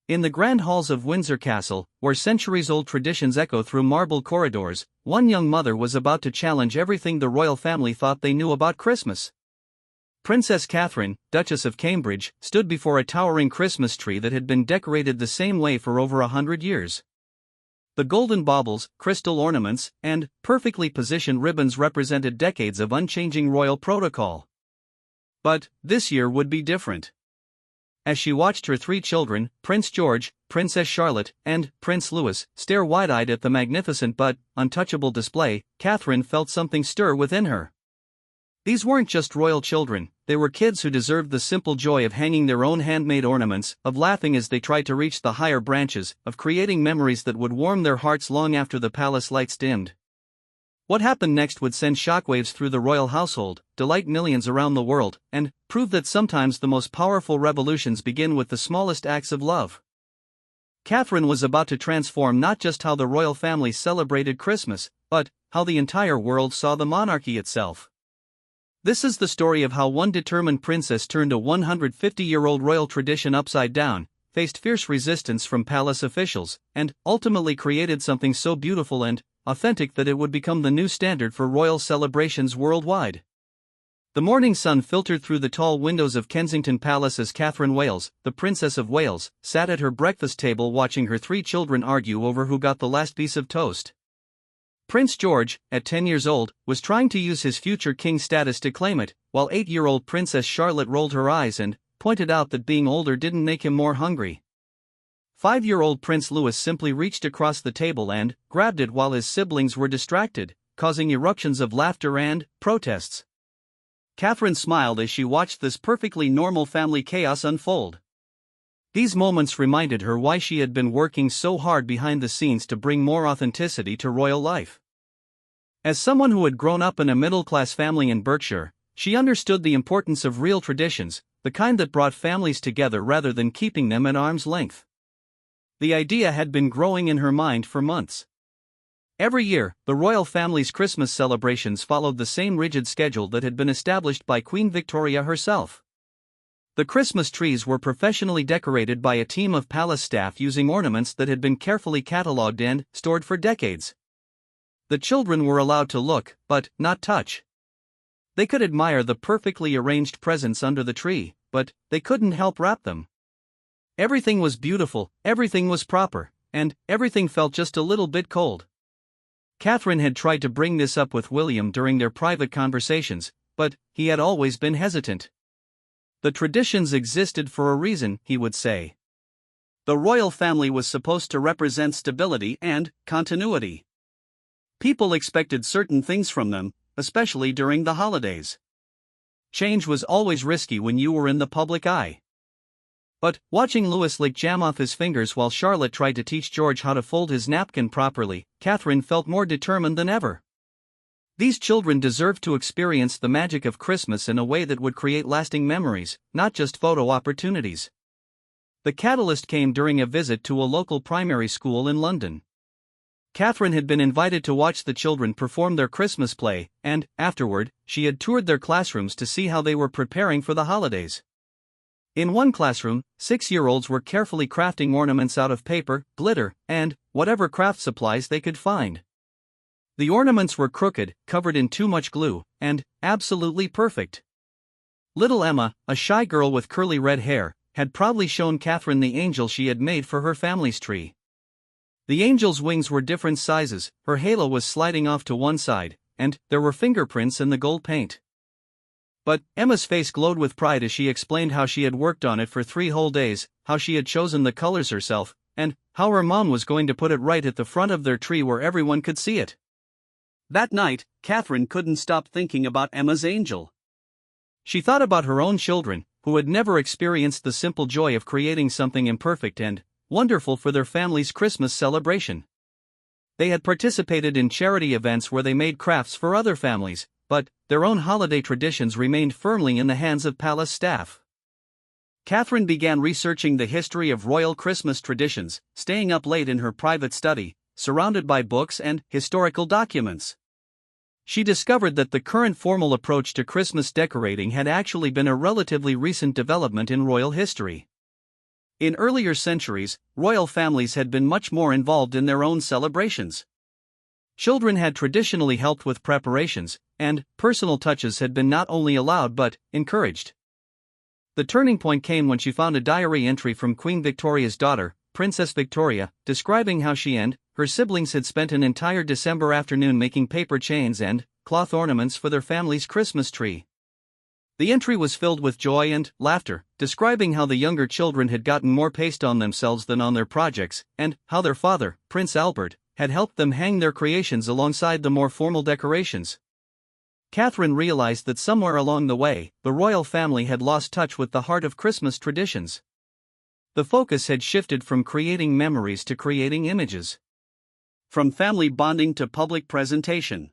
In the grand halls of Windsor Castle, where centuries-old traditions echo through marble corridors, one young mother was about to challenge everything the royal family thought they knew about Christmas. Princess Catherine, Duchess of Cambridge, stood before a towering Christmas tree that had been decorated the same way for over 100 years. The golden baubles, crystal ornaments, and perfectly positioned ribbons represented decades of unchanging royal protocol. But this year would be different. As she watched her three children, Prince George, Princess Charlotte, and Prince Louis, stare wide-eyed at the magnificent but untouchable display, Catherine felt something stir within her. These weren't just royal children, they were kids who deserved the simple joy of hanging their own handmade ornaments, of laughing as they tried to reach the higher branches, of creating memories that would warm their hearts long after the palace lights dimmed. What happened next would send shockwaves through the royal household, delight millions around the world, and prove that sometimes the most powerful revolutions begin with the smallest acts of love. Catherine was about to transform not just how the royal family celebrated Christmas, but how the entire world saw the monarchy itself. This is the story of how one determined princess turned a 150-year-old royal tradition upside down, faced fierce resistance from palace officials, and ultimately created something so beautiful and authentic that it would become the new standard for royal celebrations worldwide. The morning sun filtered through the tall windows of Kensington Palace as Catherine Wales, the Princess of Wales, sat at her breakfast table watching her three children argue over who got the last piece of toast. Prince George, at 10 years old, was trying to use his future king status to claim it, while 8-year-old Princess Charlotte rolled her eyes and pointed out that being older didn't make him more hungry. 5-year-old Prince Louis simply reached across the table and grabbed it while his siblings were distracted, causing eruptions of laughter and protests. Catherine smiled as she watched this perfectly normal family chaos unfold. These moments reminded her why she had been working so hard behind the scenes to bring more authenticity to royal life. As someone who had grown up in a middle-class family in Berkshire, she understood the importance of real traditions, the kind that brought families together rather than keeping them at arm's length. The idea had been growing in her mind for months. Every year, the royal family's Christmas celebrations followed the same rigid schedule that had been established by Queen Victoria herself. The Christmas trees were professionally decorated by a team of palace staff using ornaments that had been carefully catalogued and stored for decades. The children were allowed to look, but not touch. They could admire the perfectly arranged presents under the tree, but they couldn't help wrap them. Everything was beautiful, everything was proper, and everything felt just a little bit cold. Catherine had tried to bring this up with William during their private conversations, but he had always been hesitant. The traditions existed for a reason, he would say. The royal family was supposed to represent stability and continuity. People expected certain things from them, especially during the holidays. Change was always risky when you were in the public eye. But watching Louis lick jam off his fingers while Charlotte tried to teach George how to fold his napkin properly, Catherine felt more determined than ever. These children deserved to experience the magic of Christmas in a way that would create lasting memories, not just photo opportunities. The catalyst came during a visit to a local primary school in London. Catherine had been invited to watch the children perform their Christmas play, and, afterward, she had toured their classrooms to see how they were preparing for the holidays. In one classroom, 6-year-olds were carefully crafting ornaments out of paper, glitter, and whatever craft supplies they could find. The ornaments were crooked, covered in too much glue, and absolutely perfect. Little Emma, a shy girl with curly red hair, had proudly shown Catherine the angel she had made for her family's tree. The angel's wings were different sizes, her halo was sliding off to one side, and there were fingerprints in the gold paint. But Emma's face glowed with pride as she explained how she had worked on it for 3 whole days, how she had chosen the colors herself, and how her mom was going to put it right at the front of their tree where everyone could see it. That night, Catherine couldn't stop thinking about Emma's angel. She thought about her own children, who had never experienced the simple joy of creating something imperfect and wonderful for their family's Christmas celebration. They had participated in charity events where they made crafts for other families, but their own holiday traditions remained firmly in the hands of palace staff. Catherine began researching the history of royal Christmas traditions, staying up late in her private study, surrounded by books and historical documents. She discovered that the current formal approach to Christmas decorating had actually been a relatively recent development in royal history. In earlier centuries, royal families had been much more involved in their own celebrations. Children had traditionally helped with preparations, and personal touches had been not only allowed but encouraged. The turning point came when she found a diary entry from Queen Victoria's daughter, Princess Victoria, describing how she and her siblings had spent an entire December afternoon making paper chains and cloth ornaments for their family's Christmas tree. The entry was filled with joy and laughter, describing how the younger children had gotten more paste on themselves than on their projects, and how their father, Prince Albert, had helped them hang their creations alongside the more formal decorations. Catherine realized that somewhere along the way, the royal family had lost touch with the heart of Christmas traditions. The focus had shifted from creating memories to creating images. From family bonding to public presentation.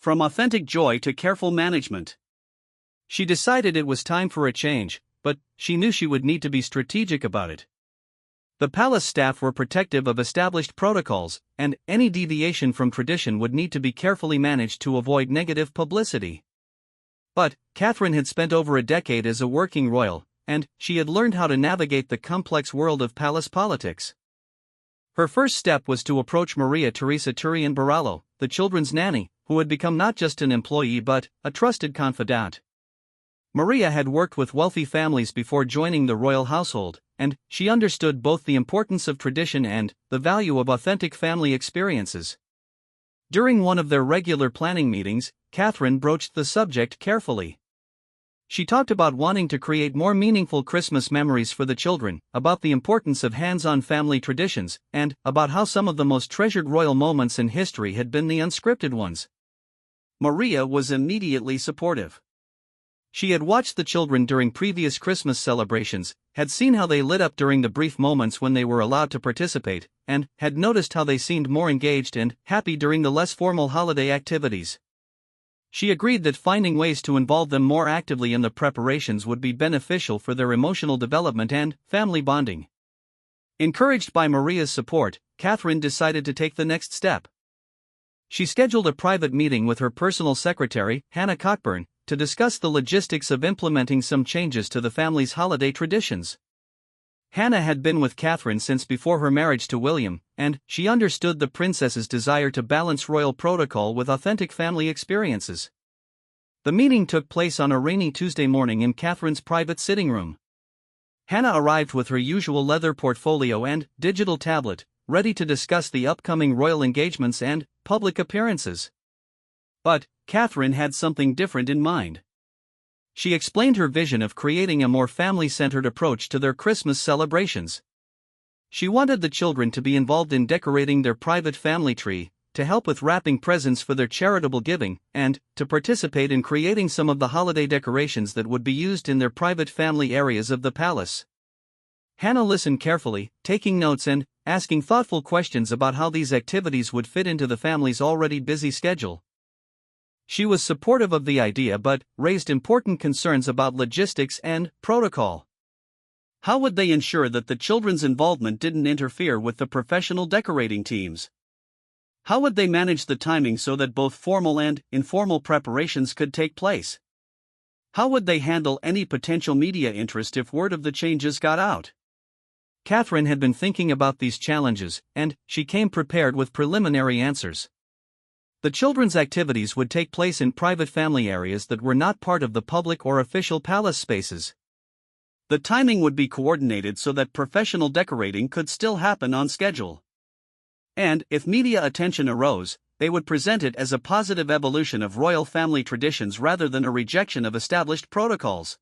From authentic joy to careful management. She decided it was time for a change, but she knew she would need to be strategic about it. The palace staff were protective of established protocols, and any deviation from tradition would need to be carefully managed to avoid negative publicity. But Catherine had spent over a decade as a working royal, and she had learned how to navigate the complex world of palace politics. Her first step was to approach Maria Teresa Turian Barallo, the children's nanny, who had become not just an employee but a trusted confidant. Maria had worked with wealthy families before joining the royal household, and she understood both the importance of tradition and the value of authentic family experiences. During one of their regular planning meetings, Catherine broached the subject carefully. She talked about wanting to create more meaningful Christmas memories for the children, about the importance of hands-on family traditions, and about how some of the most treasured royal moments in history had been the unscripted ones. Maria was immediately supportive. She had watched the children during previous Christmas celebrations, had seen how they lit up during the brief moments when they were allowed to participate, and had noticed how they seemed more engaged and happy during the less formal holiday activities. She agreed that finding ways to involve them more actively in the preparations would be beneficial for their emotional development and family bonding. Encouraged by Maria's support, Catherine decided to take the next step. She scheduled a private meeting with her personal secretary, Hannah Cockburn, to discuss the logistics of implementing some changes to the family's holiday traditions. Hannah had been with Catherine since before her marriage to William, and she understood the princess's desire to balance royal protocol with authentic family experiences. The meeting took place on a rainy Tuesday morning in Catherine's private sitting room. Hannah arrived with her usual leather portfolio and digital tablet, ready to discuss the upcoming royal engagements and public appearances. But Catherine had something different in mind. She explained her vision of creating a more family-centered approach to their Christmas celebrations. She wanted the children to be involved in decorating their private family tree, to help with wrapping presents for their charitable giving, and to participate in creating some of the holiday decorations that would be used in their private family areas of the palace. Hannah listened carefully, taking notes and asking thoughtful questions about how these activities would fit into the family's already busy schedule. She was supportive of the idea but raised important concerns about logistics and protocol. How would they ensure that the children's involvement didn't interfere with the professional decorating teams? How would they manage the timing so that both formal and informal preparations could take place? How would they handle any potential media interest if word of the changes got out? Catherine had been thinking about these challenges, and she came prepared with preliminary answers. The children's activities would take place in private family areas that were not part of the public or official palace spaces. The timing would be coordinated so that professional decorating could still happen on schedule. And, if media attention arose, they would present it as a positive evolution of royal family traditions rather than a rejection of established protocols.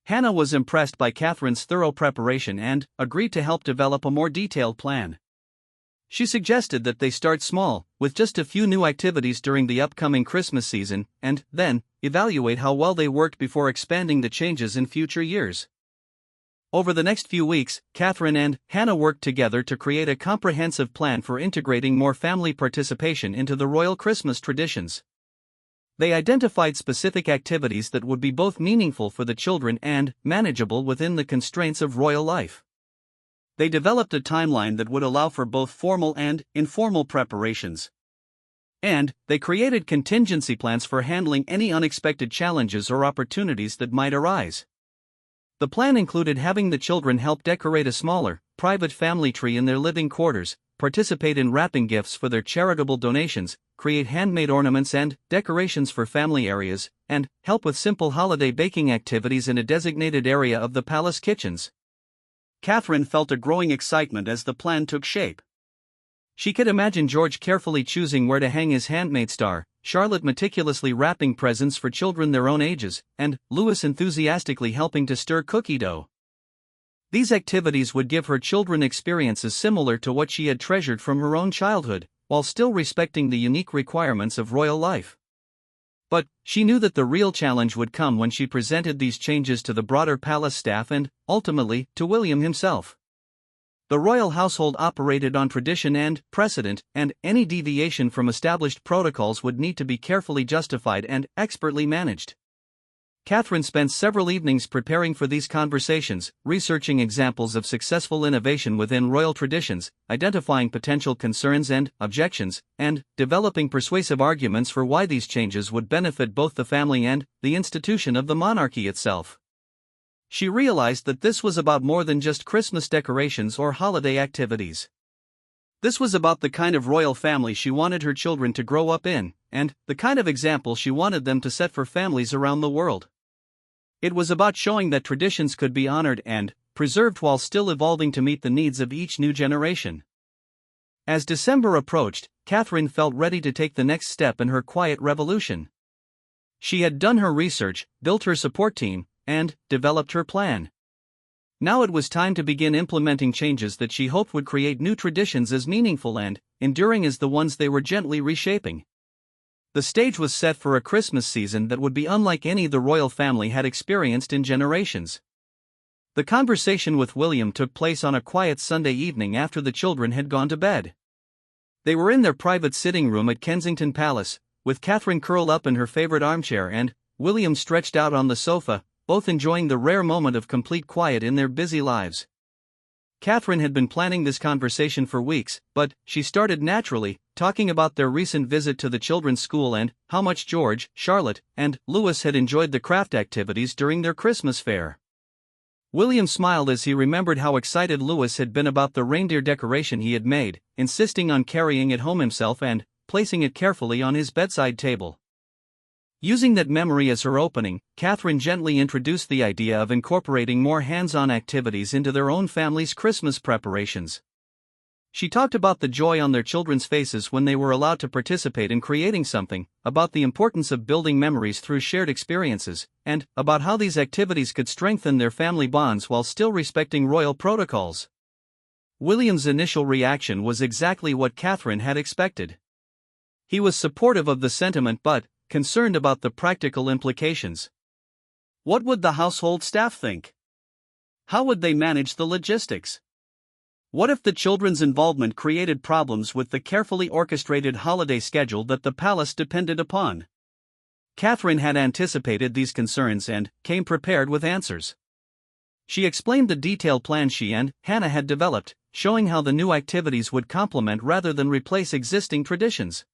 Hannah was impressed by Catherine's thorough preparation and agreed to help develop a more detailed plan. She suggested that they start small, with just a few new activities during the upcoming Christmas season, and then evaluate how well they worked before expanding the changes in future years. Over the next few weeks, Catherine and Hannah worked together to create a comprehensive plan for integrating more family participation into the royal Christmas traditions. They identified specific activities that would be both meaningful for the children and manageable within the constraints of royal life. They developed a timeline that would allow for both formal and informal preparations. And they created contingency plans for handling any unexpected challenges or opportunities that might arise. The plan included having the children help decorate a smaller, private family tree in their living quarters, participate in wrapping gifts for their charitable donations, create handmade ornaments and decorations for family areas, and help with simple holiday baking activities in a designated area of the palace kitchens. Catherine felt a growing excitement as the plan took shape. She could imagine George carefully choosing where to hang his handmade star, Charlotte meticulously wrapping presents for children their own ages, and Louis enthusiastically helping to stir cookie dough. These activities would give her children experiences similar to what she had treasured from her own childhood, while still respecting the unique requirements of royal life. But she knew that the real challenge would come when she presented these changes to the broader palace staff and, ultimately, to William himself. The royal household operated on tradition and precedent, and any deviation from established protocols would need to be carefully justified and expertly managed. Catherine spent several evenings preparing for these conversations, researching examples of successful innovation within royal traditions, identifying potential concerns and objections, and developing persuasive arguments for why these changes would benefit both the family and the institution of the monarchy itself. She realized that this was about more than just Christmas decorations or holiday activities. This was about the kind of royal family she wanted her children to grow up in, and the kind of example she wanted them to set for families around the world. It was about showing that traditions could be honored and preserved while still evolving to meet the needs of each new generation. As December approached, Catherine felt ready to take the next step in her quiet revolution. She had done her research, built her support team, and developed her plan. Now it was time to begin implementing changes that she hoped would create new traditions as meaningful and enduring as the ones they were gently reshaping. The stage was set for a Christmas season that would be unlike any the royal family had experienced in generations. The conversation with William took place on a quiet Sunday evening after the children had gone to bed. They were in their private sitting room at Kensington Palace, with Catherine curled up in her favorite armchair and William stretched out on the sofa, both enjoying the rare moment of complete quiet in their busy lives. Catherine had been planning this conversation for weeks, but she started naturally, talking about their recent visit to the children's school and how much George, Charlotte, and Louis had enjoyed the craft activities during their Christmas fair. William smiled as he remembered how excited Louis had been about the reindeer decoration he had made, insisting on carrying it home himself and placing it carefully on his bedside table. Using that memory as her opening, Catherine gently introduced the idea of incorporating more hands-on activities into their own family's Christmas preparations. She talked about the joy on their children's faces when they were allowed to participate in creating something, about the importance of building memories through shared experiences, and about how these activities could strengthen their family bonds while still respecting royal protocols. William's initial reaction was exactly what Catherine had expected. He was supportive of the sentiment but concerned about the practical implications. What would the household staff think? How would they manage the logistics? What if the children's involvement created problems with the carefully orchestrated holiday schedule that the palace depended upon? Catherine had anticipated these concerns and came prepared with answers. She explained the detailed plan she and Hannah had developed, showing how the new activities would complement rather than replace existing traditions.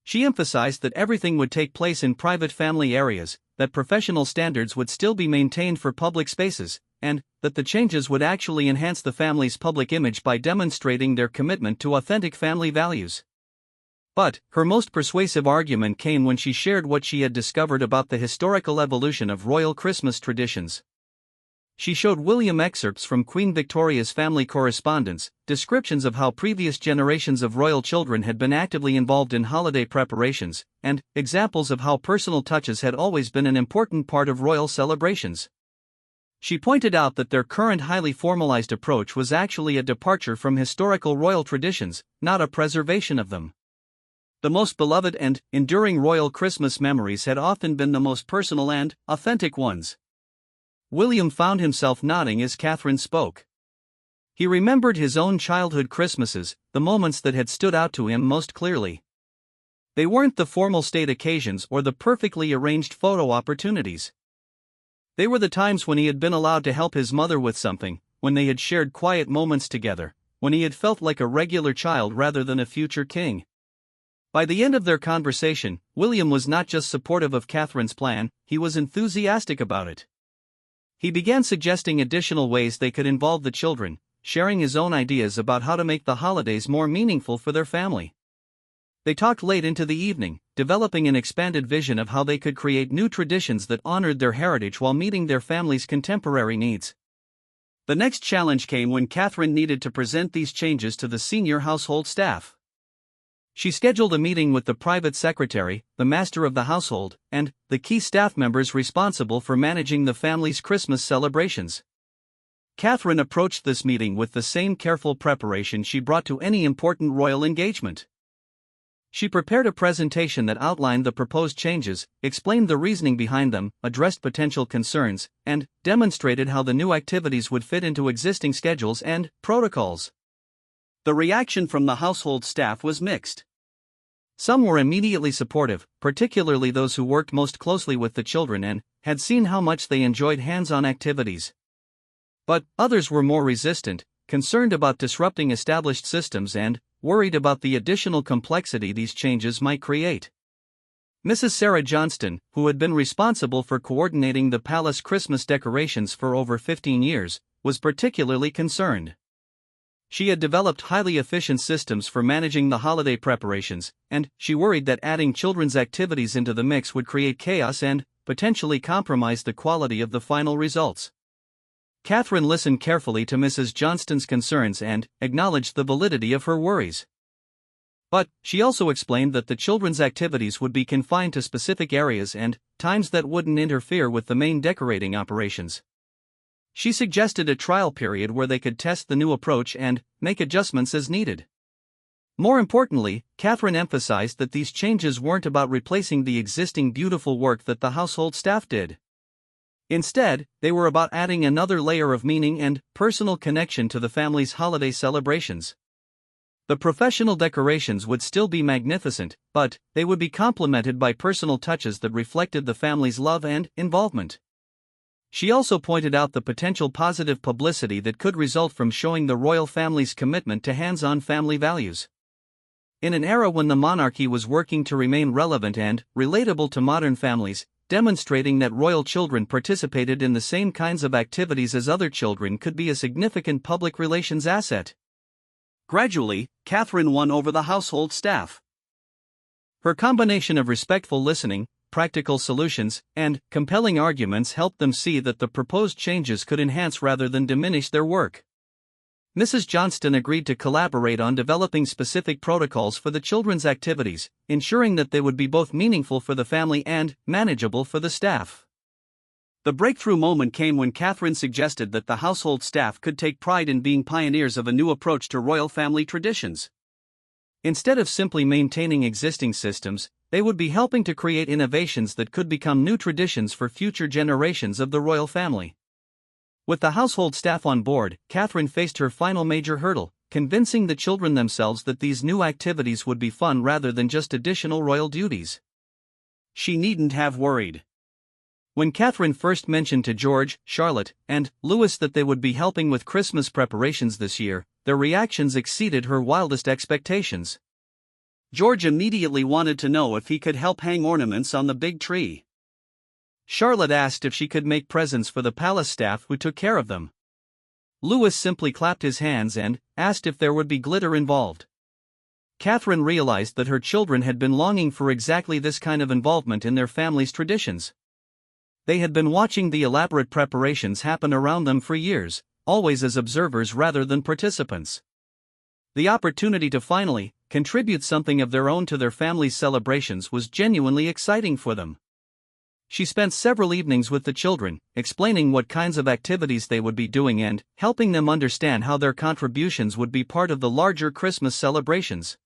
She emphasized that everything would take place in private family areas, that professional standards would still be maintained for public spaces, and that the changes would actually enhance the family's public image by demonstrating their commitment to authentic family values. But her most persuasive argument came when she shared what she had discovered about the historical evolution of royal Christmas traditions. She showed William excerpts from Queen Victoria's family correspondence, descriptions of how previous generations of royal children had been actively involved in holiday preparations, and examples of how personal touches had always been an important part of royal celebrations. She pointed out that their current highly formalized approach was actually a departure from historical royal traditions, not a preservation of them. The most beloved and enduring royal Christmas memories had often been the most personal and authentic ones. William found himself nodding as Catherine spoke. He remembered his own childhood Christmases, the moments that had stood out to him most clearly. They weren't the formal state occasions or the perfectly arranged photo opportunities. They were the times when he had been allowed to help his mother with something, when they had shared quiet moments together, when he had felt like a regular child rather than a future king. By the end of their conversation, William was not just supportive of Catherine's plan, he was enthusiastic about it. He began suggesting additional ways they could involve the children, sharing his own ideas about how to make the holidays more meaningful for their family. They talked late into the evening, developing an expanded vision of how they could create new traditions that honored their heritage while meeting their family's contemporary needs. The next challenge came when Catherine needed to present these changes to the senior household staff. She scheduled a meeting with the private secretary, the master of the household, and the key staff members responsible for managing the family's Christmas celebrations. Catherine approached this meeting with the same careful preparation she brought to any important royal engagement. She prepared a presentation that outlined the proposed changes, explained the reasoning behind them, addressed potential concerns, and demonstrated how the new activities would fit into existing schedules and protocols. The reaction from the household staff was mixed. Some were immediately supportive, particularly those who worked most closely with the children and had seen how much they enjoyed hands-on activities. But others were more resistant, concerned about disrupting established systems and worried about the additional complexity these changes might create. Mrs. Sarah Johnston, who had been responsible for coordinating the palace Christmas decorations for over 15 years, was particularly concerned. She had developed highly efficient systems for managing the holiday preparations, and she worried that adding children's activities into the mix would create chaos and potentially compromise the quality of the final results. Catherine listened carefully to Mrs. Johnston's concerns and acknowledged the validity of her worries. But she also explained that the children's activities would be confined to specific areas and times that wouldn't interfere with the main decorating operations. She suggested a trial period where they could test the new approach and make adjustments as needed. More importantly, Catherine emphasized that these changes weren't about replacing the existing beautiful work that the household staff did. Instead, they were about adding another layer of meaning and personal connection to the family's holiday celebrations. The professional decorations would still be magnificent, but they would be complemented by personal touches that reflected the family's love and involvement. She also pointed out the potential positive publicity that could result from showing the royal family's commitment to hands-on family values. In an era when the monarchy was working to remain relevant and relatable to modern families, demonstrating that royal children participated in the same kinds of activities as other children could be a significant public relations asset. Gradually, Catherine won over the household staff. Her combination of respectful listening, practical solutions, and compelling arguments helped them see that the proposed changes could enhance rather than diminish their work. Mrs. Johnston agreed to collaborate on developing specific protocols for the children's activities, ensuring that they would be both meaningful for the family and manageable for the staff. The breakthrough moment came when Catherine suggested that the household staff could take pride in being pioneers of a new approach to royal family traditions. Instead of simply maintaining existing systems, they would be helping to create innovations that could become new traditions for future generations of the royal family. With the household staff on board, Catherine faced her final major hurdle, convincing the children themselves that these new activities would be fun rather than just additional royal duties. She needn't have worried. When Catherine first mentioned to George, Charlotte, and Louis that they would be helping with Christmas preparations this year, their reactions exceeded her wildest expectations. George immediately wanted to know if he could help hang ornaments on the big tree. Charlotte asked if she could make presents for the palace staff who took care of them. Louis simply clapped his hands and asked if there would be glitter involved. Catherine realized that her children had been longing for exactly this kind of involvement in their family's traditions. They had been watching the elaborate preparations happen around them for years, always as observers rather than participants. The opportunity to finally contribute something of their own to their family's celebrations was genuinely exciting for them. She spent several evenings with the children, explaining what kinds of activities they would be doing and helping them understand how their contributions would be part of the larger Christmas celebrations.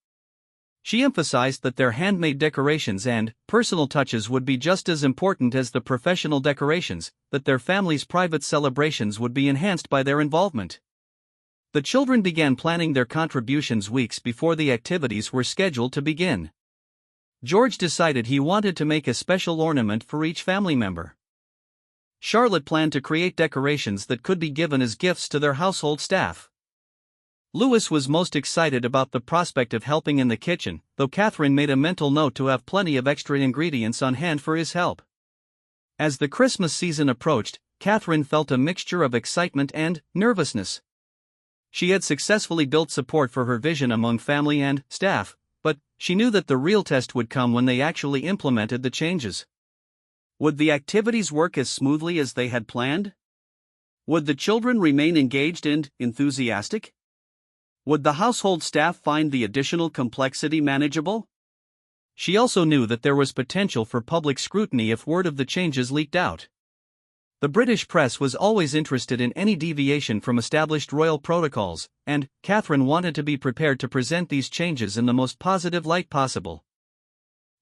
She emphasized that their handmade decorations and personal touches would be just as important as the professional decorations, that their family's private celebrations would be enhanced by their involvement. The children began planning their contributions weeks before the activities were scheduled to begin. George decided he wanted to make a special ornament for each family member. Charlotte planned to create decorations that could be given as gifts to their household staff. Louis was most excited about the prospect of helping in the kitchen, though Catherine made a mental note to have plenty of extra ingredients on hand for his help. As the Christmas season approached, Catherine felt a mixture of excitement and nervousness. She had successfully built support for her vision among family and staff, but she knew that the real test would come when they actually implemented the changes. Would the activities work as smoothly as they had planned? Would the children remain engaged and enthusiastic? Would the household staff find the additional complexity manageable? She also knew that there was potential for public scrutiny if word of the changes leaked out. The British press was always interested in any deviation from established royal protocols, and Catherine wanted to be prepared to present these changes in the most positive light possible.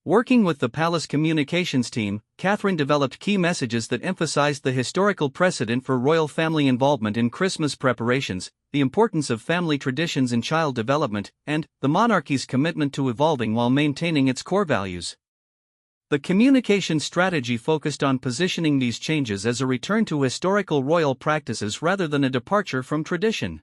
Working with the palace communications team, Catherine developed key messages that emphasized the historical precedent for royal family involvement in Christmas preparations, the importance of family traditions in child development, and the monarchy's commitment to evolving while maintaining its core values. The communication strategy focused on positioning these changes as a return to historical royal practices rather than a departure from tradition.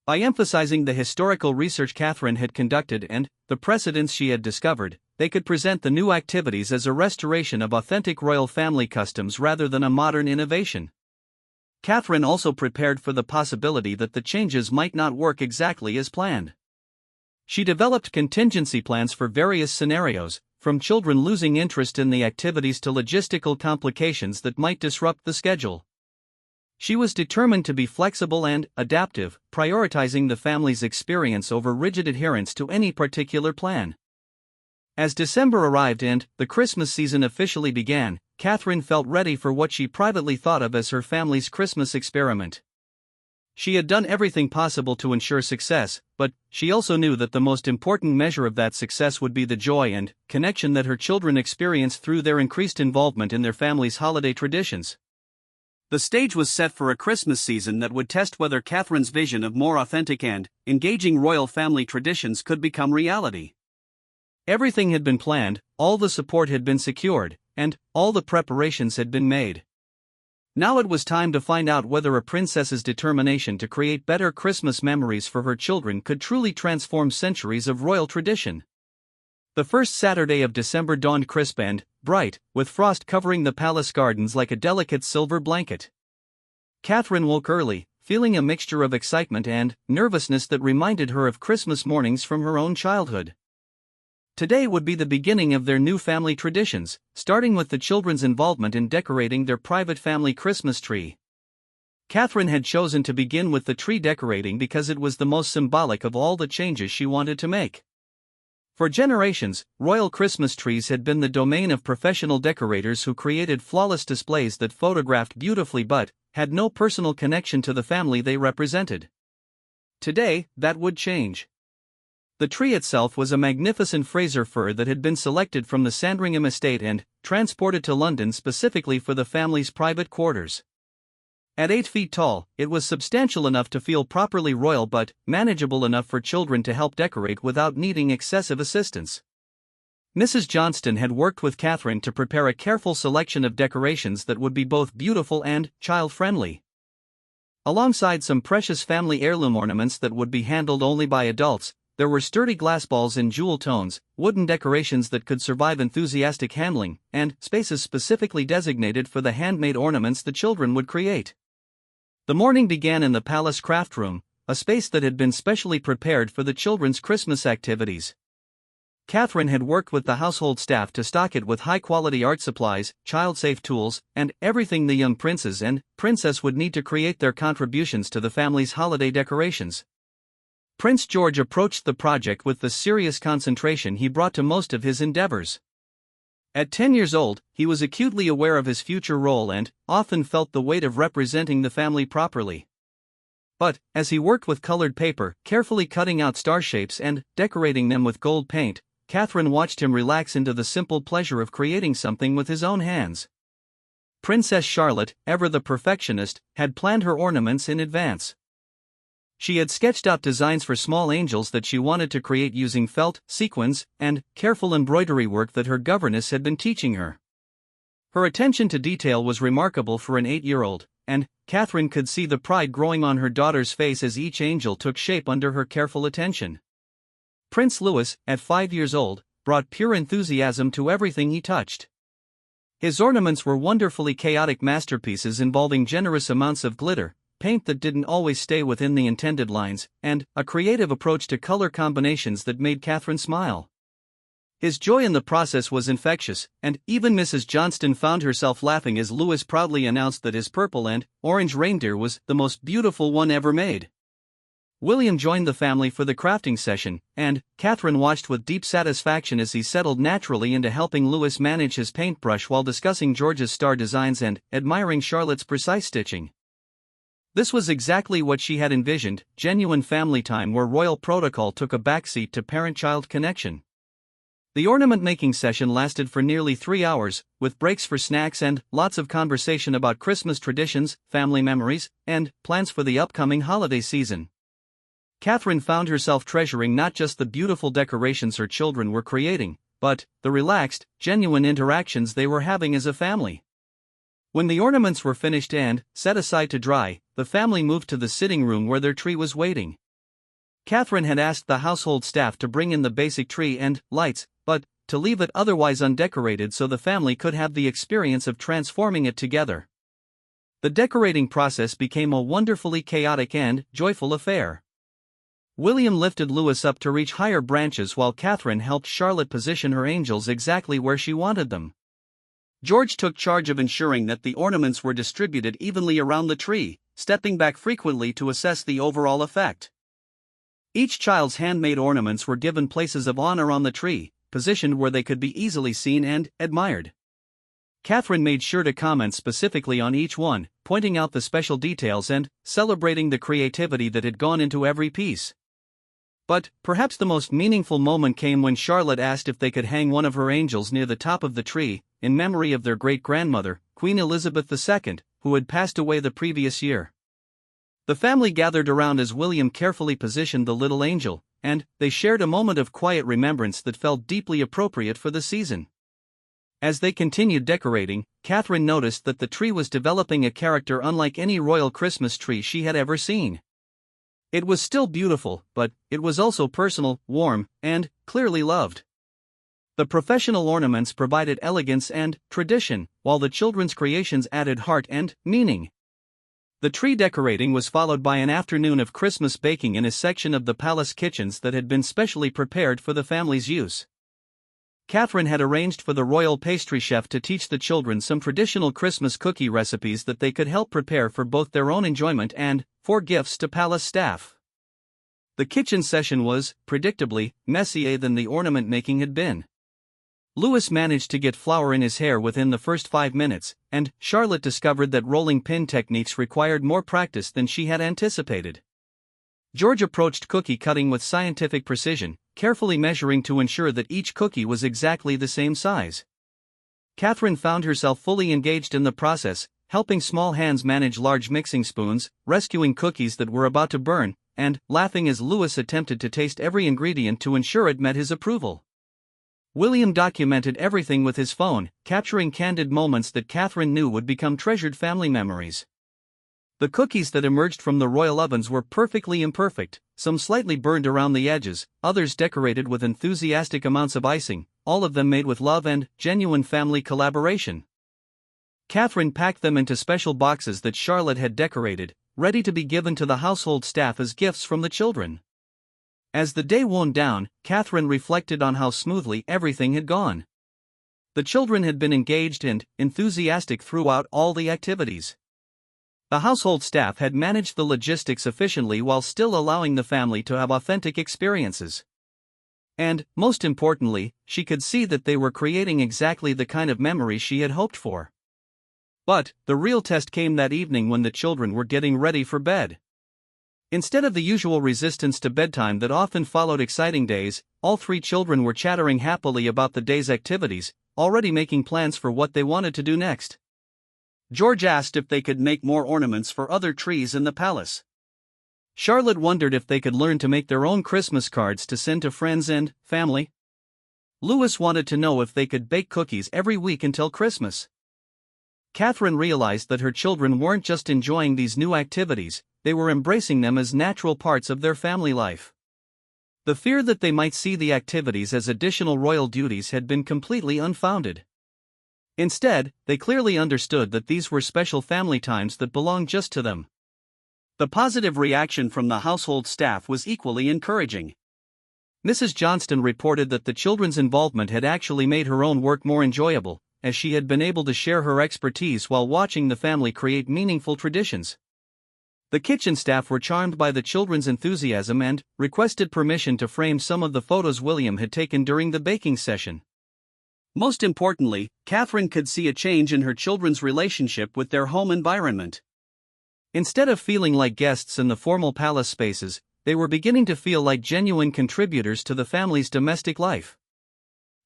By emphasizing the historical research Catherine had conducted and the precedents she had discovered, they could present the new activities as a restoration of authentic royal family customs rather than a modern innovation. Catherine also prepared for the possibility that the changes might not work exactly as planned. She developed contingency plans for various scenarios, from children losing interest in the activities to logistical complications that might disrupt the schedule. She was determined to be flexible and adaptive, prioritizing the family's experience over rigid adherence to any particular plan. As December arrived and the Christmas season officially began, Catherine felt ready for what she privately thought of as her family's Christmas experiment. She had done everything possible to ensure success, but she also knew that the most important measure of that success would be the joy and connection that her children experienced through their increased involvement in their family's holiday traditions. The stage was set for a Christmas season that would test whether Catherine's vision of more authentic and engaging royal family traditions could become reality. Everything had been planned, all the support had been secured, and all the preparations had been made. Now it was time to find out whether a princess's determination to create better Christmas memories for her children could truly transform centuries of royal tradition. The first Saturday of December dawned crisp and bright, with frost covering the palace gardens like a delicate silver blanket. Catherine woke early, feeling a mixture of excitement and nervousness that reminded her of Christmas mornings from her own childhood. Today would be the beginning of their new family traditions, starting with the children's involvement in decorating their private family Christmas tree. Catherine had chosen to begin with the tree decorating because it was the most symbolic of all the changes she wanted to make. For generations, royal Christmas trees had been the domain of professional decorators who created flawless displays that photographed beautifully but had no personal connection to the family they represented. Today, that would change. The tree itself was a magnificent Fraser fir that had been selected from the Sandringham estate and transported to London specifically for the family's private quarters. At 8 feet tall, it was substantial enough to feel properly royal but manageable enough for children to help decorate without needing excessive assistance. Mrs. Johnston had worked with Catherine to prepare a careful selection of decorations that would be both beautiful and child-friendly. Alongside some precious family heirloom ornaments that would be handled only by adults, there were sturdy glass balls in jewel tones, wooden decorations that could survive enthusiastic handling, and spaces specifically designated for the handmade ornaments the children would create. The morning began in the palace craft room, a space that had been specially prepared for the children's Christmas activities. Catherine had worked with the household staff to stock it with high-quality art supplies, child-safe tools, and everything the young princes and princess would need to create their contributions to the family's holiday decorations. Prince George approached the project with the serious concentration he brought to most of his endeavors. At 10 years old, he was acutely aware of his future role and often felt the weight of representing the family properly. But, as he worked with colored paper, carefully cutting out star shapes and decorating them with gold paint, Catherine watched him relax into the simple pleasure of creating something with his own hands. Princess Charlotte, ever the perfectionist, had planned her ornaments in advance. She had sketched out designs for small angels that she wanted to create using felt, sequins, and careful embroidery work that her governess had been teaching her. Her attention to detail was remarkable for an 8-year-old, and Catherine could see the pride growing on her daughter's face as each angel took shape under her careful attention. Prince Louis, at 5 years old, brought pure enthusiasm to everything he touched. His ornaments were wonderfully chaotic masterpieces involving generous amounts of glitter, paint that didn't always stay within the intended lines, and a creative approach to color combinations that made Catherine smile. His joy in the process was infectious, and even Mrs. Johnston found herself laughing as Louis proudly announced that his purple and orange reindeer was the most beautiful one ever made. William joined the family for the crafting session, and Catherine watched with deep satisfaction as he settled naturally into helping Louis manage his paintbrush while discussing George's star designs and admiring Charlotte's precise stitching. This was exactly what she had envisioned, genuine family time where royal protocol took a backseat to parent-child connection. The ornament-making session lasted for nearly 3 hours, with breaks for snacks and lots of conversation about Christmas traditions, family memories, and plans for the upcoming holiday season. Catherine found herself treasuring not just the beautiful decorations her children were creating, but the relaxed, genuine interactions they were having as a family. When the ornaments were finished and set aside to dry, the family moved to the sitting room where their tree was waiting. Catherine had asked the household staff to bring in the basic tree and lights, but to leave it otherwise undecorated so the family could have the experience of transforming it together. The decorating process became a wonderfully chaotic and joyful affair. William lifted Louis up to reach higher branches while Catherine helped Charlotte position her angels exactly where she wanted them. George took charge of ensuring that the ornaments were distributed evenly around the tree, stepping back frequently to assess the overall effect. Each child's handmade ornaments were given places of honor on the tree, positioned where they could be easily seen and admired. Catherine made sure to comment specifically on each one, pointing out the special details and celebrating the creativity that had gone into every piece. But perhaps the most meaningful moment came when Charlotte asked if they could hang one of her angels near the top of the tree, in memory of their great-grandmother, Queen Elizabeth II, who had passed away the previous year. The family gathered around as William carefully positioned the little angel, and they shared a moment of quiet remembrance that felt deeply appropriate for the season. As they continued decorating, Catherine noticed that the tree was developing a character unlike any royal Christmas tree she had ever seen. It was still beautiful, but it was also personal, warm, and clearly loved. The professional ornaments provided elegance and tradition, while the children's creations added heart and meaning. The tree decorating was followed by an afternoon of Christmas baking in a section of the palace kitchens that had been specially prepared for the family's use. Catherine had arranged for the royal pastry chef to teach the children some traditional Christmas cookie recipes that they could help prepare for both their own enjoyment and for gifts to palace staff. The kitchen session was, predictably, messier than the ornament making had been. Louis managed to get flour in his hair within the first 5 minutes, and Charlotte discovered that rolling pin techniques required more practice than she had anticipated. George approached cookie cutting with scientific precision, carefully measuring to ensure that each cookie was exactly the same size. Catherine found herself fully engaged in the process, helping small hands manage large mixing spoons, rescuing cookies that were about to burn, and laughing as Louis attempted to taste every ingredient to ensure it met his approval. William documented everything with his phone, capturing candid moments that Catherine knew would become treasured family memories. The cookies that emerged from the royal ovens were perfectly imperfect, some slightly burned around the edges, others decorated with enthusiastic amounts of icing, all of them made with love and genuine family collaboration. Catherine packed them into special boxes that Charlotte had decorated, ready to be given to the household staff as gifts from the children. As the day wound down, Catherine reflected on how smoothly everything had gone. The children had been engaged and enthusiastic throughout all the activities. The household staff had managed the logistics efficiently while still allowing the family to have authentic experiences. And, most importantly, she could see that they were creating exactly the kind of memories she had hoped for. But the real test came that evening when the children were getting ready for bed. Instead of the usual resistance to bedtime that often followed exciting days, all 3 children were chattering happily about the day's activities, already making plans for what they wanted to do next. George asked if they could make more ornaments for other trees in the palace. Charlotte wondered if they could learn to make their own Christmas cards to send to friends and family. Louis wanted to know if they could bake cookies every week until Christmas. Catherine realized that her children weren't just enjoying these new activities, they were embracing them as natural parts of their family life. The fear that they might see the activities as additional royal duties had been completely unfounded. Instead, they clearly understood that these were special family times that belonged just to them. The positive reaction from the household staff was equally encouraging. Mrs. Johnston reported that the children's involvement had actually made her own work more enjoyable, as she had been able to share her expertise while watching the family create meaningful traditions. The kitchen staff were charmed by the children's enthusiasm and requested permission to frame some of the photos William had taken during the baking session. Most importantly, Catherine could see a change in her children's relationship with their home environment. Instead of feeling like guests in the formal palace spaces, they were beginning to feel like genuine contributors to the family's domestic life.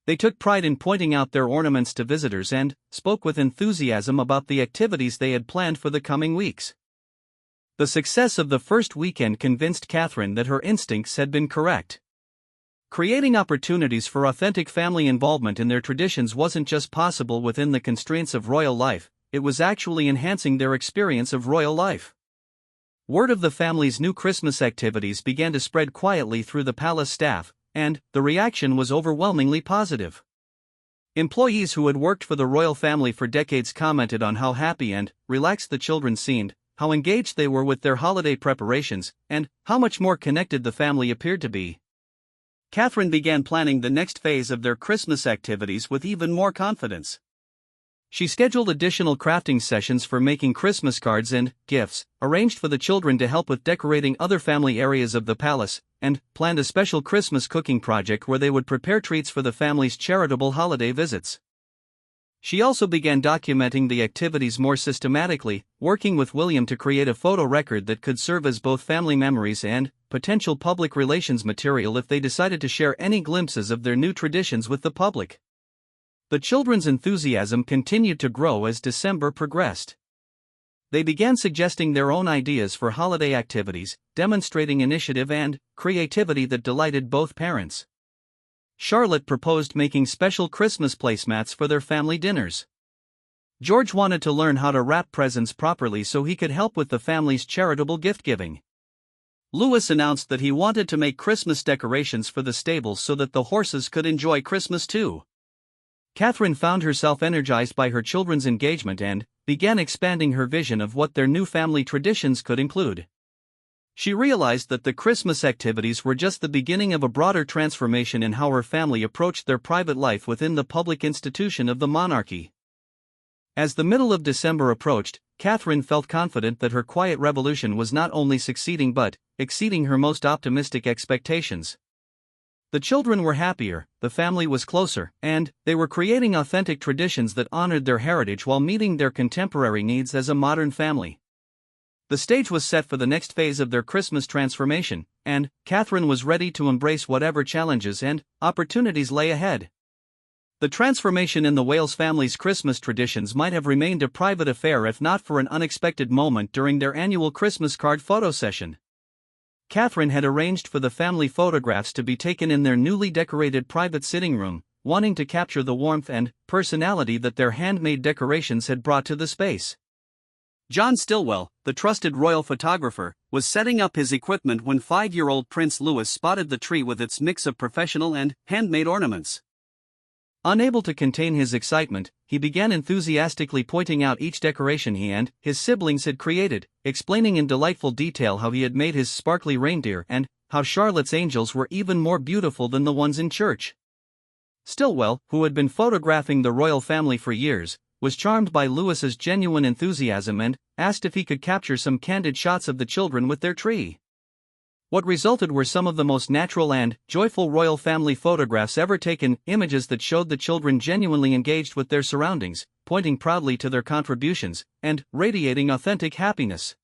They took pride in pointing out their ornaments to visitors and spoke with enthusiasm about the activities they had planned for the coming weeks. The success of the first weekend convinced Catherine that her instincts had been correct. Creating opportunities for authentic family involvement in their traditions wasn't just possible within the constraints of royal life, it was actually enhancing their experience of royal life. Word of the family's new Christmas activities began to spread quietly through the palace staff, and the reaction was overwhelmingly positive. Employees who had worked for the royal family for decades commented on how happy and relaxed the children seemed, how engaged they were with their holiday preparations, and how much more connected the family appeared to be. Catherine began planning the next phase of their Christmas activities with even more confidence. She scheduled additional crafting sessions for making Christmas cards and gifts, arranged for the children to help with decorating other family areas of the palace, and planned a special Christmas cooking project where they would prepare treats for the family's charitable holiday visits. She also began documenting the activities more systematically, working with William to create a photo record that could serve as both family memories and potential public relations material if they decided to share any glimpses of their new traditions with the public. The children's enthusiasm continued to grow as December progressed. They began suggesting their own ideas for holiday activities, demonstrating initiative and creativity that delighted both parents. Charlotte proposed making special Christmas placemats for their family dinners. George wanted to learn how to wrap presents properly so he could help with the family's charitable gift-giving. Louis announced that he wanted to make Christmas decorations for the stables so that the horses could enjoy Christmas too. Catherine found herself energized by her children's engagement and began expanding her vision of what their new family traditions could include. She realized that the Christmas activities were just the beginning of a broader transformation in how her family approached their private life within the public institution of the monarchy. As the middle of December approached, Catherine felt confident that her quiet revolution was not only succeeding but exceeding her most optimistic expectations. The children were happier, the family was closer, and they were creating authentic traditions that honored their heritage while meeting their contemporary needs as a modern family. The stage was set for the next phase of their Christmas transformation, and Catherine was ready to embrace whatever challenges and opportunities lay ahead. The transformation in the Wales family's Christmas traditions might have remained a private affair if not for an unexpected moment during their annual Christmas card photo session. Catherine had arranged for the family photographs to be taken in their newly decorated private sitting room, wanting to capture the warmth and personality that their handmade decorations had brought to the space. John Stillwell, the trusted royal photographer, was setting up his equipment when 5-year-old Prince Louis spotted the tree with its mix of professional and handmade ornaments. Unable to contain his excitement, he began enthusiastically pointing out each decoration he and his siblings had created, explaining in delightful detail how he had made his sparkly reindeer and how Charlotte's angels were even more beautiful than the ones in church. Stillwell, who had been photographing the royal family for years, was charmed by Louis's genuine enthusiasm and asked if he could capture some candid shots of the children with their tree. What resulted were some of the most natural and joyful royal family photographs ever taken, images that showed the children genuinely engaged with their surroundings, pointing proudly to their contributions, and radiating authentic happiness.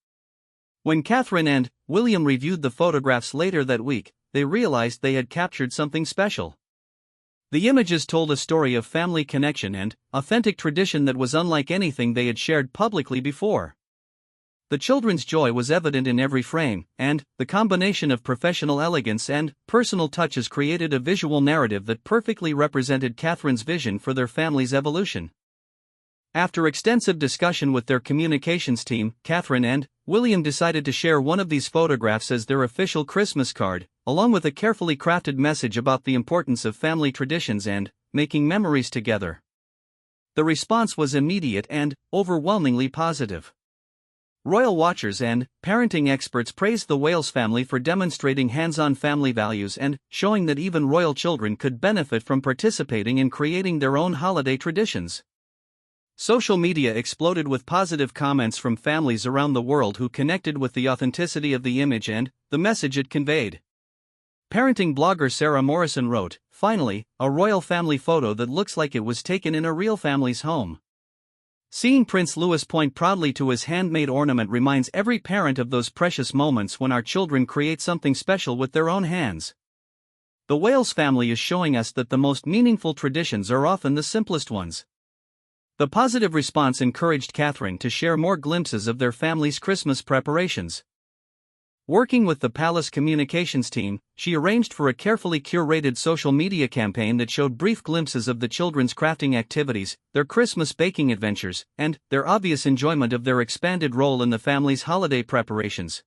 When Catherine and William reviewed the photographs later that week, they realized they had captured something special. The images told a story of family connection and authentic tradition that was unlike anything they had shared publicly before. The children's joy was evident in every frame, and the combination of professional elegance and personal touches created a visual narrative that perfectly represented Catherine's vision for their family's evolution. After extensive discussion with their communications team, Catherine and William decided to share one of these photographs as their official Christmas card, along with a carefully crafted message about the importance of family traditions and making memories together. The response was immediate and overwhelmingly positive. Royal watchers and parenting experts praised the Wales family for demonstrating hands-on family values and showing that even royal children could benefit from participating in creating their own holiday traditions. Social media exploded with positive comments from families around the world who connected with the authenticity of the image and the message it conveyed. Parenting blogger Sarah Morrison wrote, "Finally, a royal family photo that looks like it was taken in a real family's home." Seeing Prince Louis point proudly to his handmade ornament reminds every parent of those precious moments when our children create something special with their own hands. The Wales family is showing us that the most meaningful traditions are often the simplest ones. The positive response encouraged Catherine to share more glimpses of their family's Christmas preparations. Working with the palace communications team, she arranged for a carefully curated social media campaign that showed brief glimpses of the children's crafting activities, their Christmas baking adventures, and their obvious enjoyment of their expanded role in the family's holiday preparations.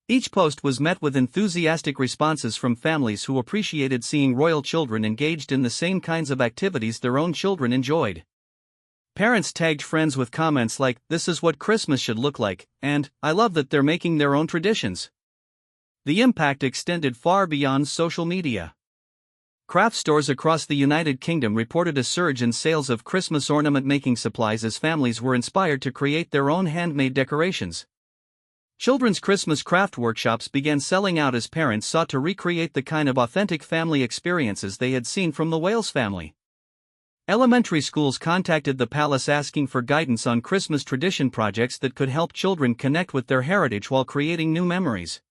Each post was met with enthusiastic responses from families who appreciated seeing royal children engaged in the same kinds of activities their own children enjoyed. Parents tagged friends with comments like, "This is what Christmas should look like," and "I love that they're making their own traditions." The impact extended far beyond social media. Craft stores across the United Kingdom reported a surge in sales of Christmas ornament making supplies as families were inspired to create their own handmade decorations. Children's Christmas craft workshops began selling out as parents sought to recreate the kind of authentic family experiences they had seen from the Wales family. Elementary schools contacted the palace asking for guidance on Christmas tradition projects that could help children connect with their heritage while creating new memories.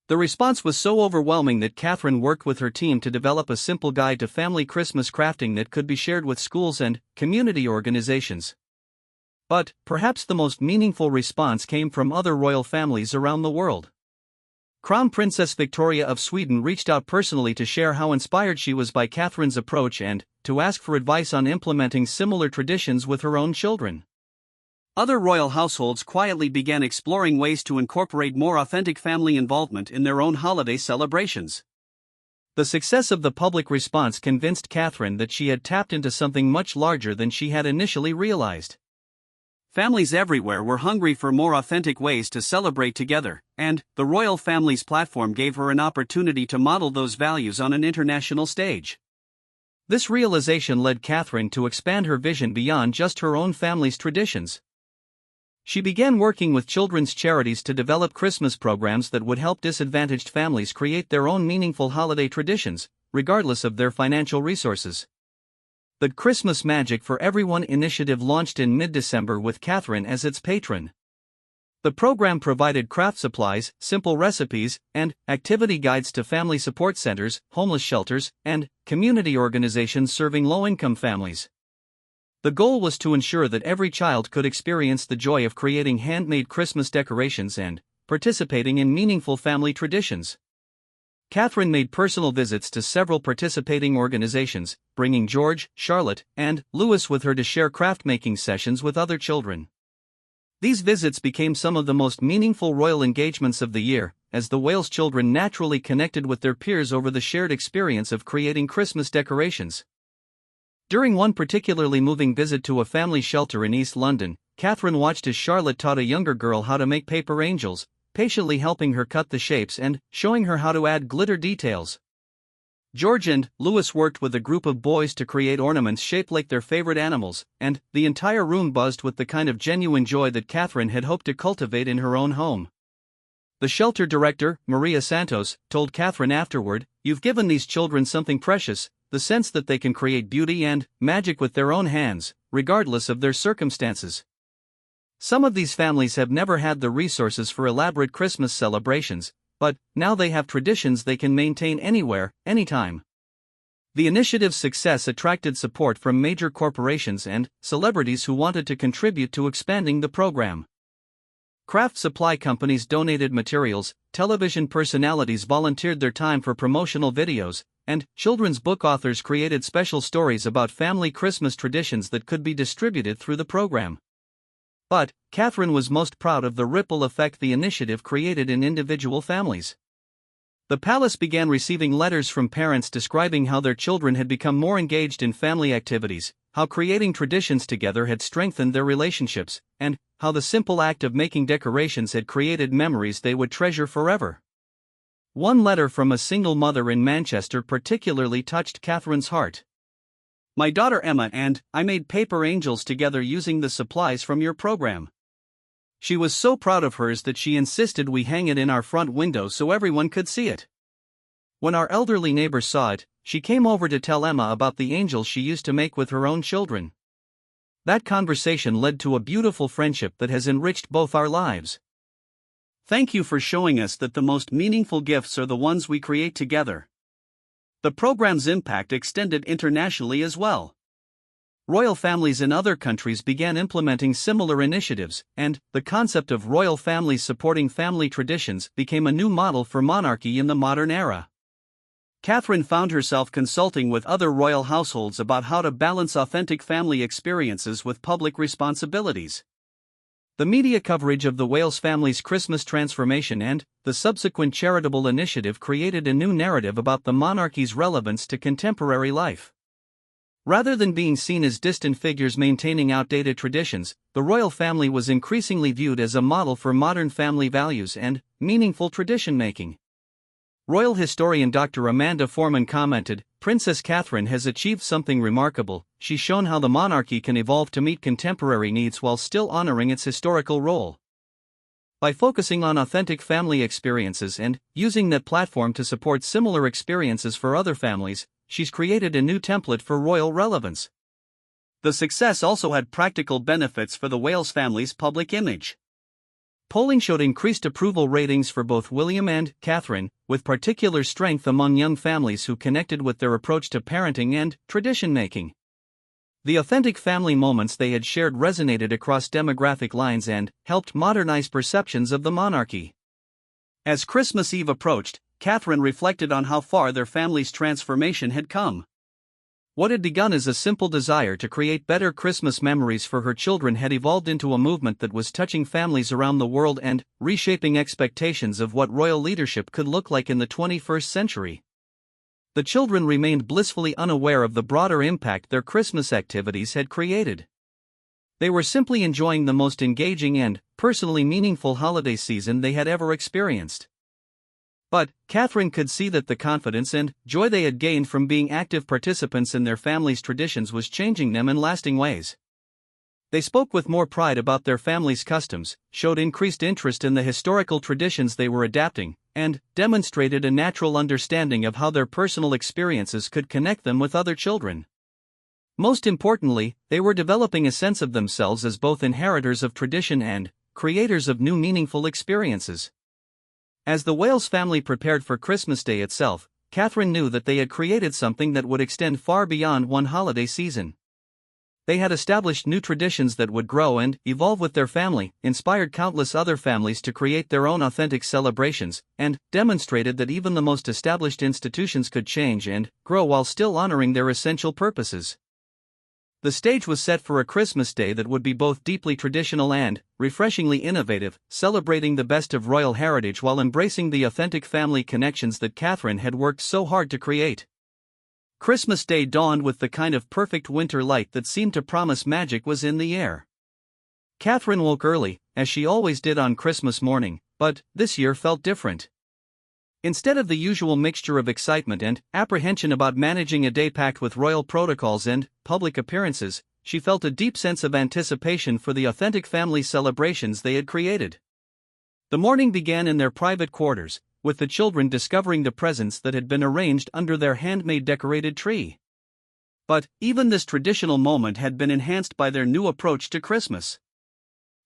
The response was so overwhelming that Catherine worked with her team to develop a simple guide to family Christmas crafting that could be shared with schools and community organizations. But perhaps the most meaningful response came from other royal families around the world. Crown Princess Victoria of Sweden reached out personally to share how inspired she was by Catherine's approach and to ask for advice on implementing similar traditions with her own children. Other royal households quietly began exploring ways to incorporate more authentic family involvement in their own holiday celebrations. The success of the public response convinced Catherine that she had tapped into something much larger than she had initially realized. Families everywhere were hungry for more authentic ways to celebrate together, and the royal family's platform gave her an opportunity to model those values on an international stage. This realization led Catherine to expand her vision beyond just her own family's traditions. She began working with children's charities to develop Christmas programs that would help disadvantaged families create their own meaningful holiday traditions, regardless of their financial resources. The Christmas Magic for Everyone initiative launched in mid-December with Catherine as its patron. The program provided craft supplies, simple recipes, and activity guides to family support centers, homeless shelters, and community organizations serving low-income families. The goal was to ensure that every child could experience the joy of creating handmade Christmas decorations and participating in meaningful family traditions. Catherine made personal visits to several participating organizations, bringing George, Charlotte, and Louis with her to share craft-making sessions with other children. These visits became some of the most meaningful royal engagements of the year, as the Wales children naturally connected with their peers over the shared experience of creating Christmas decorations. During one particularly moving visit to a family shelter in East London, Catherine watched as Charlotte taught a younger girl how to make paper angels, patiently helping her cut the shapes and showing her how to add glitter details. George and Louis worked with a group of boys to create ornaments shaped like their favorite animals, and the entire room buzzed with the kind of genuine joy that Catherine had hoped to cultivate in her own home. The shelter director, Maria Santos, told Catherine afterward, "You've given these children something precious, the sense that they can create beauty and magic with their own hands, regardless of their circumstances." Some of these families have never had the resources for elaborate Christmas celebrations, but now they have traditions they can maintain anywhere, anytime. The initiative's success attracted support from major corporations and celebrities who wanted to contribute to expanding the program. Craft supply companies donated materials, television personalities volunteered their time for promotional videos, and children's book authors created special stories about family Christmas traditions that could be distributed through the program. But Catherine was most proud of the ripple effect the initiative created in individual families. The palace began receiving letters from parents describing how their children had become more engaged in family activities, how creating traditions together had strengthened their relationships, and how the simple act of making decorations had created memories they would treasure forever. One letter from a single mother in Manchester particularly touched Catherine's heart. "My daughter Emma and I made paper angels together using the supplies from your program. She was so proud of hers that she insisted we hang it in our front window so everyone could see it. When our elderly neighbor saw it, she came over to tell Emma about the angels she used to make with her own children. That conversation led to a beautiful friendship that has enriched both our lives. Thank you for showing us that the most meaningful gifts are the ones we create together." The program's impact extended internationally as well. Royal families in other countries began implementing similar initiatives, and the concept of royal families supporting family traditions became a new model for monarchy in the modern era. Catherine found herself consulting with other royal households about how to balance authentic family experiences with public responsibilities. The media coverage of the Wales family's Christmas transformation and the subsequent charitable initiative created a new narrative about the monarchy's relevance to contemporary life. Rather than being seen as distant figures maintaining outdated traditions, the royal family was increasingly viewed as a model for modern family values and meaningful tradition-making. Royal historian Dr. Amanda Foreman commented, "Princess Catherine has achieved something remarkable. She's shown how the monarchy can evolve to meet contemporary needs while still honoring its historical role. By focusing on authentic family experiences and using that platform to support similar experiences for other families, she's created a new template for royal relevance." The success also had practical benefits for the Wales family's public image. Polling showed increased approval ratings for both William and Catherine, with particular strength among young families who connected with their approach to parenting and tradition-making. The authentic family moments they had shared resonated across demographic lines and helped modernize perceptions of the monarchy. As Christmas Eve approached, Catherine reflected on how far their family's transformation had come. What had begun as a simple desire to create better Christmas memories for her children had evolved into a movement that was touching families around the world and reshaping expectations of what royal leadership could look like in the 21st century. The children remained blissfully unaware of the broader impact their Christmas activities had created. They were simply enjoying the most engaging and personally meaningful holiday season they had ever experienced. But Catherine could see that the confidence and joy they had gained from being active participants in their family's traditions was changing them in lasting ways. They spoke with more pride about their family's customs, showed increased interest in the historical traditions they were adapting, and demonstrated a natural understanding of how their personal experiences could connect them with other children. Most importantly, they were developing a sense of themselves as both inheritors of tradition and creators of new meaningful experiences. As the Wales family prepared for Christmas Day itself, Catherine knew that they had created something that would extend far beyond one holiday season. They had established new traditions that would grow and evolve with their family, inspired countless other families to create their own authentic celebrations, and demonstrated that even the most established institutions could change and grow while still honoring their essential purposes. The stage was set for a Christmas Day that would be both deeply traditional and refreshingly innovative, celebrating the best of royal heritage while embracing the authentic family connections that Catherine had worked so hard to create. Christmas Day dawned with the kind of perfect winter light that seemed to promise magic was in the air. Catherine woke early, as she always did on Christmas morning, but this year felt different. Instead of the usual mixture of excitement and apprehension about managing a day packed with royal protocols and public appearances, she felt a deep sense of anticipation for the authentic family celebrations they had created. The morning began in their private quarters, with the children discovering the presents that had been arranged under their handmade decorated tree. But even this traditional moment had been enhanced by their new approach to Christmas.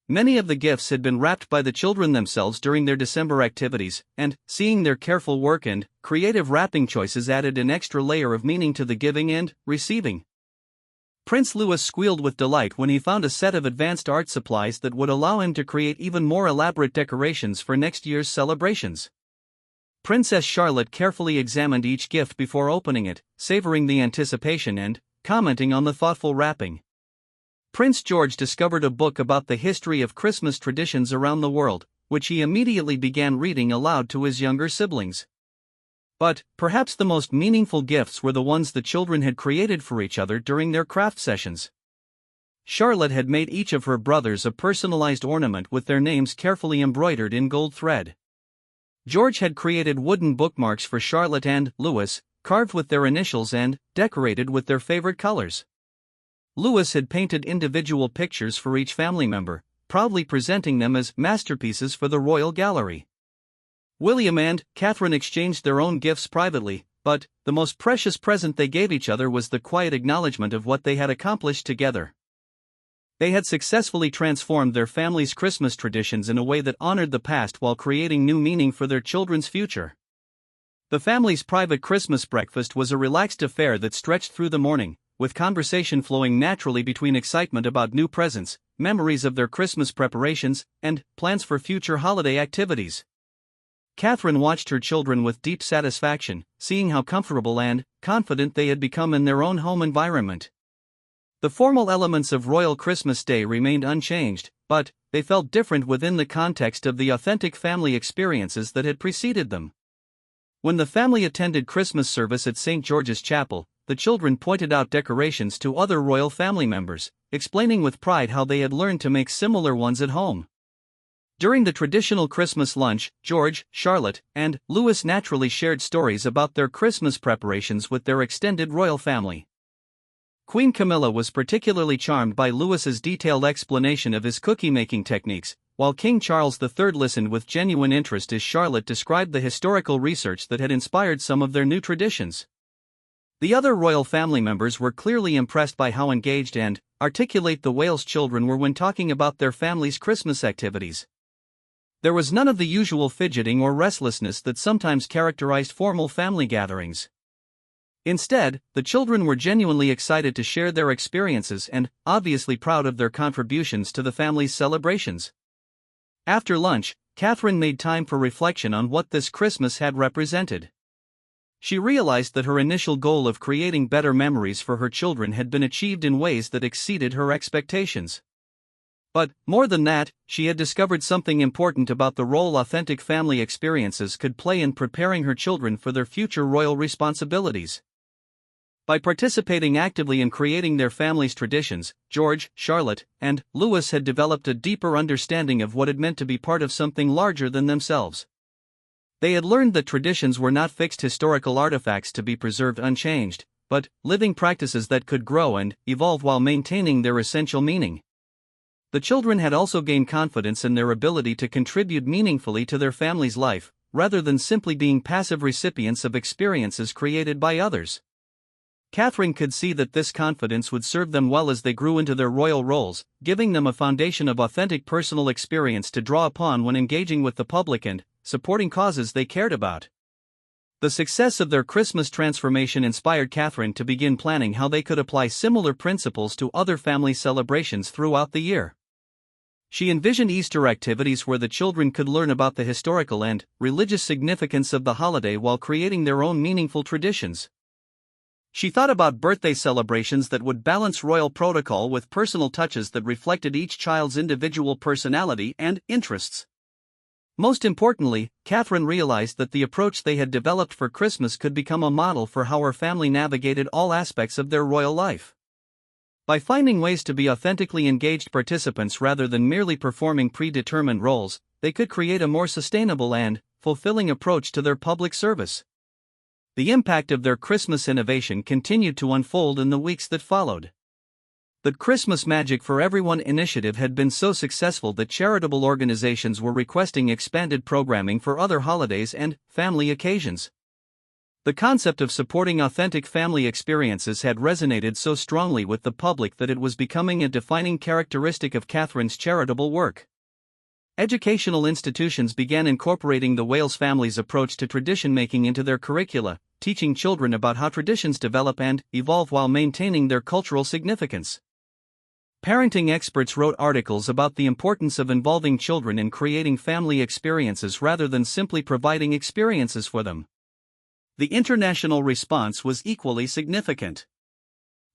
Many of the gifts had been wrapped by the children themselves during their December activities, and seeing their careful work and creative wrapping choices added an extra layer of meaning to the giving and receiving. Prince Louis squealed with delight when he found a set of advanced art supplies that would allow him to create even more elaborate decorations for next year's celebrations. Princess Charlotte carefully examined each gift before opening it, savoring the anticipation and commenting on the thoughtful wrapping. Prince George discovered a book about the history of Christmas traditions around the world, which he immediately began reading aloud to his younger siblings. But, perhaps the most meaningful gifts were the ones the children had created for each other during their craft sessions. Charlotte had made each of her brothers a personalized ornament with their names carefully embroidered in gold thread. George had created wooden bookmarks for Charlotte and Louis, carved with their initials and decorated with their favorite colors. Louis had painted individual pictures for each family member, proudly presenting them as masterpieces for the royal gallery. William and Catherine exchanged their own gifts privately, but the most precious present they gave each other was the quiet acknowledgement of what they had accomplished together. They had successfully transformed their family's Christmas traditions in a way that honored the past while creating new meaning for their children's future. The family's private Christmas breakfast was a relaxed affair that stretched through the morning, with conversation flowing naturally between excitement about new presents, memories of their Christmas preparations, and plans for future holiday activities. Catherine watched her children with deep satisfaction, seeing how comfortable and confident they had become in their own home environment. The formal elements of Royal Christmas Day remained unchanged, but they felt different within the context of the authentic family experiences that had preceded them. When the family attended Christmas service at St. George's Chapel, the children pointed out decorations to other royal family members, explaining with pride how they had learned to make similar ones at home. During the traditional Christmas lunch, George, Charlotte, and Louis naturally shared stories about their Christmas preparations with their extended royal family. Queen Camilla was particularly charmed by Louis's detailed explanation of his cookie-making techniques, while King Charles III listened with genuine interest as Charlotte described the historical research that had inspired some of their new traditions. The other royal family members were clearly impressed by how engaged and articulate the Wales children were when talking about their family's Christmas activities. There was none of the usual fidgeting or restlessness that sometimes characterized formal family gatherings. Instead, the children were genuinely excited to share their experiences and obviously proud of their contributions to the family's celebrations. After lunch, Catherine made time for reflection on what this Christmas had represented. She realized that her initial goal of creating better memories for her children had been achieved in ways that exceeded her expectations. But, more than that, she had discovered something important about the role authentic family experiences could play in preparing her children for their future royal responsibilities. By participating actively in creating their family's traditions, George, Charlotte, and Louis had developed a deeper understanding of what it meant to be part of something larger than themselves. They had learned that traditions were not fixed historical artifacts to be preserved unchanged, but living practices that could grow and evolve while maintaining their essential meaning. The children had also gained confidence in their ability to contribute meaningfully to their family's life, rather than simply being passive recipients of experiences created by others. Catherine could see that this confidence would serve them well as they grew into their royal roles, giving them a foundation of authentic personal experience to draw upon when engaging with the public and supporting causes they cared about. The success of their Christmas transformation inspired Catherine to begin planning how they could apply similar principles to other family celebrations throughout the year. She envisioned Easter activities where the children could learn about the historical and religious significance of the holiday while creating their own meaningful traditions. She thought about birthday celebrations that would balance royal protocol with personal touches that reflected each child's individual personality and interests. Most importantly, Catherine realized that the approach they had developed for Christmas could become a model for how her family navigated all aspects of their royal life. By finding ways to be authentically engaged participants rather than merely performing predetermined roles, they could create a more sustainable and fulfilling approach to their public service. The impact of their Christmas innovation continued to unfold in the weeks that followed. The Christmas Magic for Everyone initiative had been so successful that charitable organizations were requesting expanded programming for other holidays and family occasions. The concept of supporting authentic family experiences had resonated so strongly with the public that it was becoming a defining characteristic of Catherine's charitable work. Educational institutions began incorporating the Wales family's approach to tradition-making into their curricula, teaching children about how traditions develop and evolve while maintaining their cultural significance. Parenting experts wrote articles about the importance of involving children in creating family experiences rather than simply providing experiences for them. The international response was equally significant.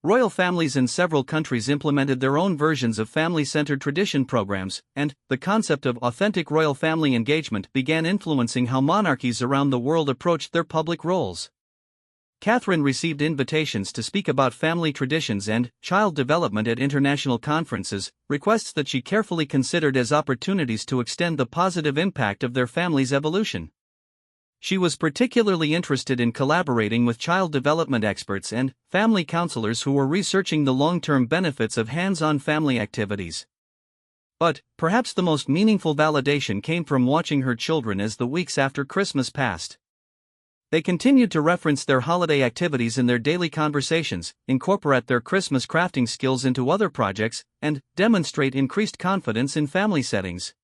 Royal families in several countries implemented their own versions of family-centered tradition programs, and the concept of authentic royal family engagement began influencing how monarchies around the world approached their public roles. Catherine received invitations to speak about family traditions and child development at international conferences, requests that she carefully considered as opportunities to extend the positive impact of their family's evolution. She was particularly interested in collaborating with child development experts and family counselors who were researching the long-term benefits of hands-on family activities. But perhaps the most meaningful validation came from watching her children as the weeks after Christmas passed. They continued to reference their holiday activities in their daily conversations, incorporate their Christmas crafting skills into other projects, and demonstrate increased confidence in family settings.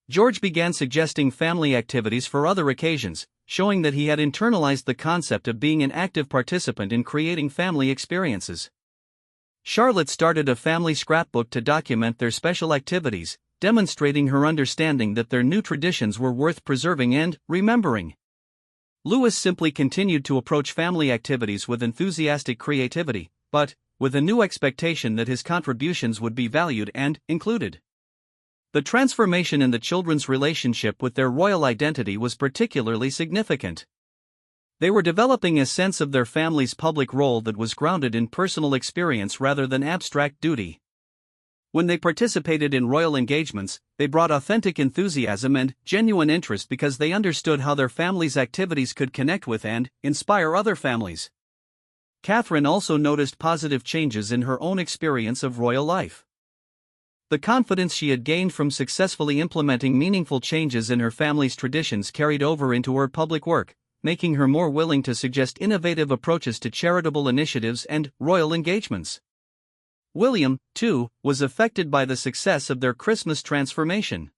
George began suggesting family activities for other occasions, showing that he had internalized the concept of being an active participant in creating family experiences. Charlotte started a family scrapbook to document their special activities, demonstrating her understanding that their new traditions were worth preserving and remembering. Louis simply continued to approach family activities with enthusiastic creativity, but with a new expectation that his contributions would be valued and included. The transformation in the children's relationship with their royal identity was particularly significant. They were developing a sense of their family's public role that was grounded in personal experience rather than abstract duty. When they participated in royal engagements, they brought authentic enthusiasm and genuine interest because they understood how their family's activities could connect with and inspire other families. Catherine also noticed positive changes in her own experience of royal life. The confidence she had gained from successfully implementing meaningful changes in her family's traditions carried over into her public work, making her more willing to suggest innovative approaches to charitable initiatives and royal engagements. William, too, was affected by the success of their Christmas transformation.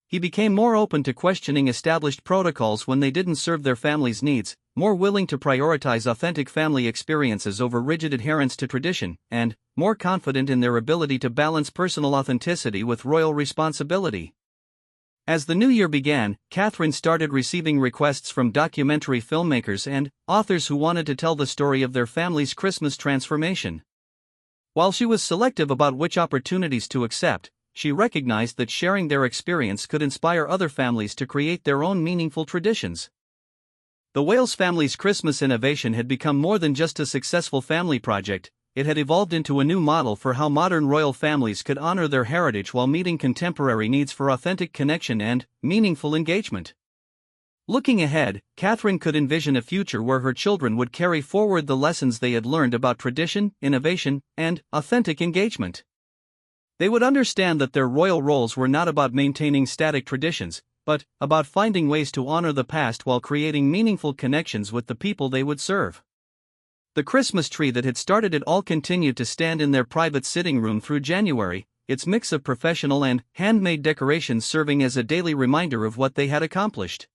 He became more open to questioning established protocols when they didn't serve their family's needs, more willing to prioritize authentic family experiences over rigid adherence to tradition, and more confident in their ability to balance personal authenticity with royal responsibility. As the new year began, Catherine started receiving requests from documentary filmmakers and authors who wanted to tell the story of their family's Christmas transformation. While she was selective about which opportunities to accept, she recognized that sharing their experience could inspire other families to create their own meaningful traditions. The Wales family's Christmas innovation had become more than just a successful family project, it had evolved into a new model for how modern royal families could honor their heritage while meeting contemporary needs for authentic connection and meaningful engagement. Looking ahead, Catherine could envision a future where her children would carry forward the lessons they had learned about tradition, innovation, and authentic engagement. They would understand that their royal roles were not about maintaining static traditions, but about finding ways to honor the past while creating meaningful connections with the people they would serve. The Christmas tree that had started it all continued to stand in their private sitting room through January, its mix of professional and handmade decorations serving as a daily reminder of what they had accomplished.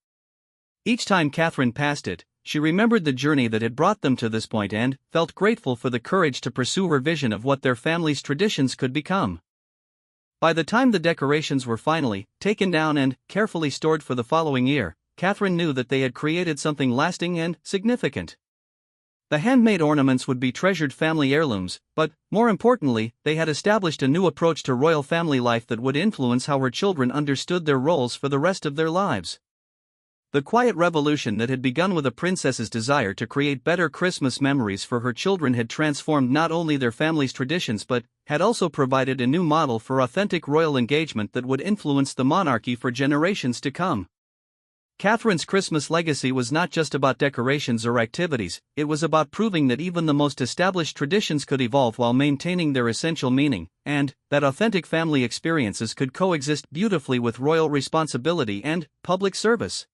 Each time Catherine passed it, she remembered the journey that had brought them to this point and felt grateful for the courage to pursue her vision of what their family's traditions could become. By the time the decorations were finally taken down and carefully stored for the following year, Catherine knew that they had created something lasting and significant. The handmade ornaments would be treasured family heirlooms, but, more importantly, they had established a new approach to royal family life that would influence how her children understood their roles for the rest of their lives. The quiet revolution that had begun with a princess's desire to create better Christmas memories for her children had transformed not only their family's traditions but had also provided a new model for authentic royal engagement that would influence the monarchy for generations to come. Catherine's Christmas legacy was not just about decorations or activities, it was about proving that even the most established traditions could evolve while maintaining their essential meaning, and that authentic family experiences could coexist beautifully with royal responsibility and public service.